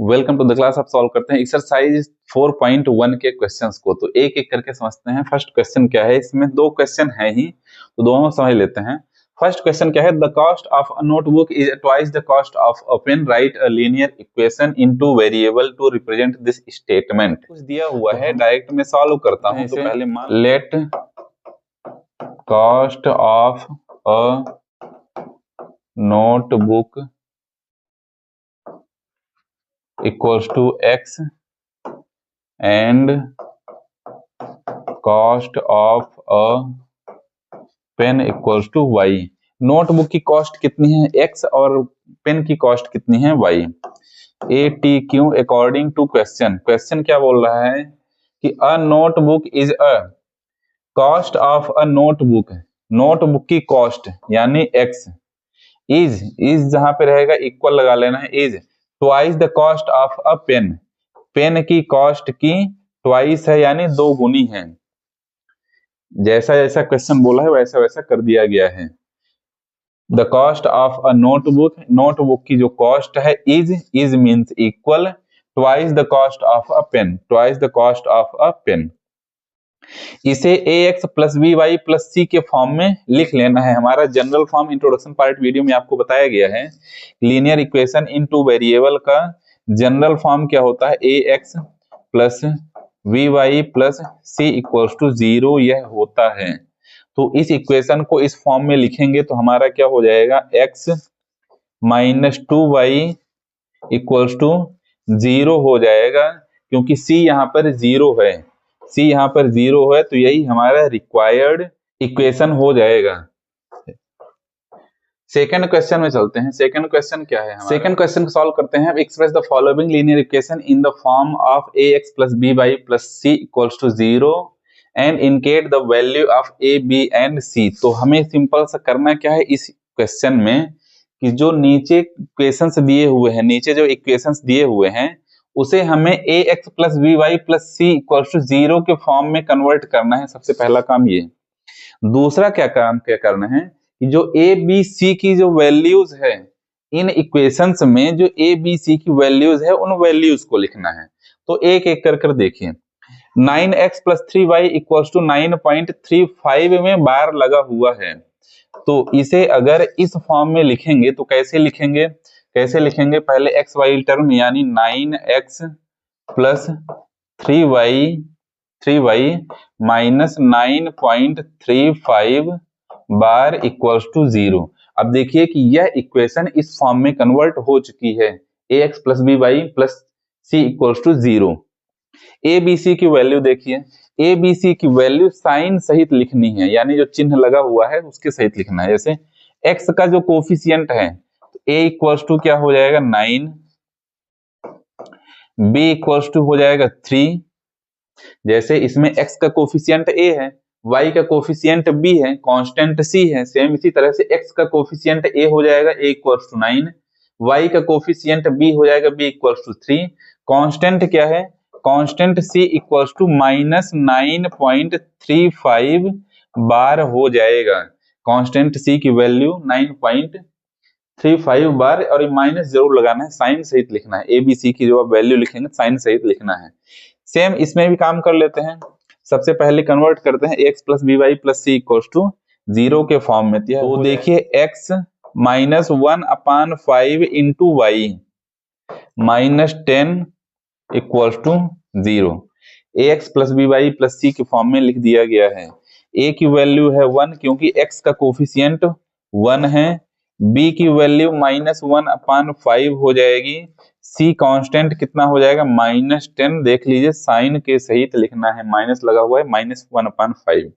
Welcome to the class. आप solve करते हैं एक्सरसाइज 4.1 के क्वेश्चंस को। तो एक एक करके समझते हैं। फर्स्ट क्वेश्चन क्या है, इसमें दो क्वेश्चन है ही तो दोनों समझ लेते हैं। फर्स्ट क्वेश्चन क्या है, the cost of a notebook is twice the cost of a pen, write a linear equation in two variable to represent this statement. कुछ दिया हुआ है, डायरेक्ट में सॉल्व करता हूं। तो पहले मान let cost of a notebook equals to x and cost of a pen equals to y। Notebook की कॉस्ट कितनी है x और पेन की कॉस्ट कितनी है y। A T Q according to question. Question क्या बोल रहा है कि a notebook is a cost of a notebook, notebook की कॉस्ट यानी x इज जहां पे रहेगा इक्वल लगा लेना है, is twice the cost of a pen, pen की कॉस्ट की ट्वाइस है यानी दो गुनी है। जैसा जैसा क्वेश्चन बोला है वैसा वैसा कर दिया गया है। The cost of a notebook, notebook की जो कॉस्ट है is means equal twice the cost of a pen, twice the cost of a pen. इसे ax plus B Y plus c के फॉर्म में लिख लेना है। हमारा general form introduction part video में आपको बताया गया है। Linear equation in two variable का जनरल फॉर्म क्या होता है, ax plus v y plus C equals to 0 यह होता है। तो इस इक्वेशन को इस फॉर्म में लिखेंगे तो हमारा क्या हो जाएगा, x minus 2y equals to 0 हो जाएगा, क्योंकि c यहाँ पर 0 है, c यहाँ पर 0 है तो यही हमारा रिक्वायर्ड इक्वेशन हो जाएगा। सेकंड क्वेश्चन में चलते हैं। सेकंड क्वेश्चन क्या है, सेकंड क्वेश्चन को सॉल्व करते हैं। Express the following linear equation in the form of ax plus B Y plus C equals to 0 and indicate the value of a b and c। तो हमें simple सा करना क्या है इस क्वेश्चन में कि जो नीचे इक्वेशंस दिए हुए हैं, नीचे जो इक्वेशंस दिए हुए हैं उसे हमें ax plus B Y plus C equals to 0 के फॉर्म में कन्वर्ट करना है। सबसे पहला काम ये। दूसरा क्या करना है कि जो ए बी सी की जो वैल्यूज है इन इक्वेशंस में, जो ए बी सी की वैल्यूज है उन वैल्यूज को लिखना है। तो एक एक कर देखिए। 9x plus 3y equals to 9.35 में बार लगा हुआ है। तो इसे अगर इस फॉर्म में लिखेंगे तो कैसे लिखेंगे, पहले एक्स वाई टर्म यानी 9x plus 3y minus 9.35 bar equals to 0। अब देखिए कि यह इक्वेशन इस फॉर्म में कन्वर्ट हो चुकी है, ax plus B Y plus C equals to 0। A B C की वैल्यू देखिए, ए बी सी की वैल्यू साइन सहित लिखनी है, यानी जो चिन्ह लगा हुआ है उसके सहित लिखना है। जैसे x का जो कोफिशिएंट है तो a इक्वल्स टू क्या हो जाएगा 9, b इक्वल्स टू हो जाएगा 3। जैसे इसमें x का कोफिशिएंट a है, y का कोफिशिएंट b है, कांस्टेंट c है, सेम इसी तरह से x का कोफिशिएंट a हो जाएगा a इक्वल्स टू 9, y का कोफिशिएंट b हो जाएगा b इक्वल्स टू 3। कांस्टेंट क्या है, constant c equals to minus 9.35 bar हो जाएगा। कांस्टेंट c की वैल्यू 9.35 बार, और माइनस जरूर लगाना है, साइन सहित लिखना है। ए बी सी की जो आप वैल्यू लिखेंगे साइन सहित लिखना है। सेम इसमें भी काम कर लेते हैं। सबसे पहले कन्वर्ट करते हैं x plus B Y plus C equals to 0 के फॉर्म में। तो देखिए x minus 1/5 into y minus 10 equals to 0। ax plus B Y plus c के फॉर्म में लिख दिया गया है। a की वैल्यू है 1 क्योंकि x का कोफिशिएंट 1 है, b की वैल्यू माइनस 1/5 हो जाएगी, c कांस्टेंट कितना हो जाएगा माइनस 10। देख लीजिए साइन के सहित लिखना है, माइनस लगा हुआ है, माइनस 1/5।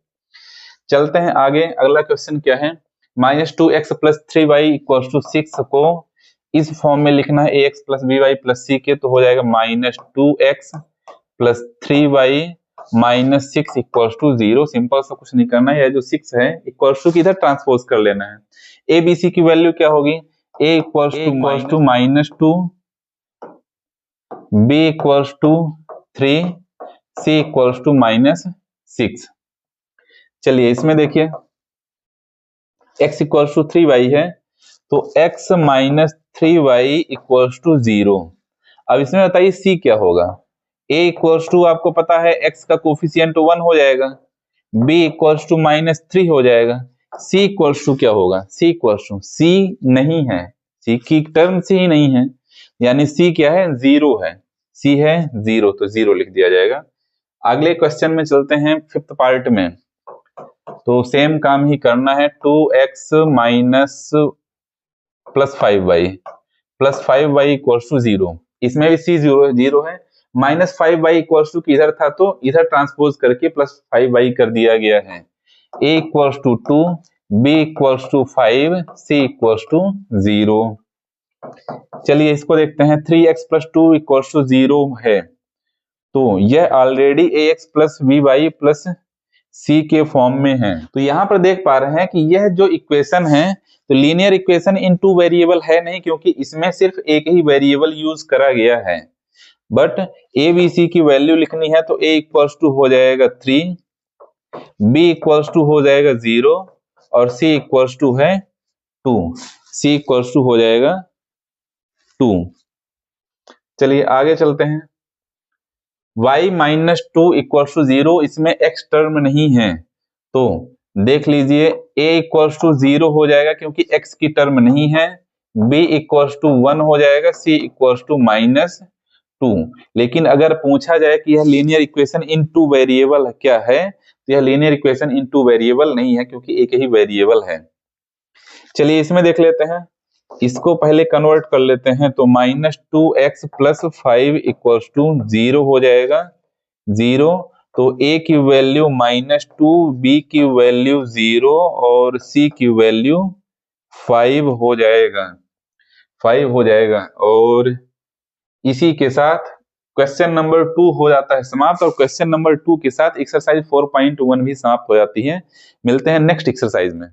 चलते हैं आगे। अगला क्वेश्चन क्या है, minus 2x plus 3y equals to 6 को इस फॉर्म में लिखना है ax plus B Y plus c के। तो हो जाएगा minus 2x plus 3y minus 6 equals to 0। Simple सा कुछ नहीं करना है, यह जो 6 है इक्वल्स टू किधर ट्रांसपोज कर लेना है। ए बी सी की वैल्यू क्या होगी, a equals to minus 2, b equals to 3, c equals to minus 6। चलिए इसमें देखिए x इक्वल्स टू 3y है तो x minus 3y equals to 0। अब इसमें बताइए सी क्या होगा। a इक्वल्स टू आपको पता है x का कोफिशियंट 1 हो जाएगा, b इक्वल्स टू -3 हो जाएगा, c इक्वल्स टू क्या होगा, c इक्वल्स टू c नहीं है, c की टर्म से ही नहीं है, यानी c क्या है, 0 है, c है 0, तो 0 लिख दिया जाएगा। अगले क्वेश्चन में चलते हैं फिफ्थ पार्ट में, तो सेम काम ही करना है। 2x minus plus 5y plus 5y equals to 0, इसमें भी c 0 है, माइनस 5y इक्वल्स टू किधर था तो इधर ट्रांसपोज करके प्लस 5y कर दिया गया है। a equals to 2, b equals to 5, c equals to 0। चलिए इसको देखते हैं। 3x प्लस 2 इक्वल्स टू 0 है, तो यह already ax plus by plus c के फॉर्म में है। तो यहाँ पर देख पा रहे हैं कि यह जो इक्वेशन है तो linear equation in two variable है नहीं, क्योंकि इसमें सिर्फ एक ही वेरिएबल यूज करा गया है। बट ए बी सी की वैल्यू लिखनी है तो a इक्वल्स टू हो जाएगा 3, b इक्वल्स टू हो जाएगा 0 और c इक्वल्स टू है 2, c इक्वल्स टू हो जाएगा 2। चलिए आगे चलते हैं। y माइनस 2 इक्वल्स टू 0, इसमें x टर्म नहीं है, तो देख लीजिए a इक्वल्स टू 0 हो जाएगा क्योंकि x की टर्म नहीं है, b इक्वल्स टू 1 हो जाएगा, c इक्वल्स टू -2। लेकिन अगर पूछा जाए कि यह linear equation in two variable क्या है, तो यह linear equation in two variable नहीं है क्योंकि एक ही वेरिएबल है। चलिए इसमें देख लेते हैं, इसको पहले कन्वर्ट कर लेते हैं, तो -2x प्लस 5 इक्वल्स टू 0 हो जाएगा, 0। तो a की वैल्यू -2, b की वैल्यू 0 और c की वैल्यू 5 हो जाएगा, 5 हो जाएगा। और इसी के साथ क्वेश्चन नंबर 2 हो जाता है समाप्त, और क्वेश्चन नंबर 2 के साथ एक्सरसाइज 4.1 भी समाप्त हो जाती है। मिलते हैं नेक्स्ट एक्सरसाइज में।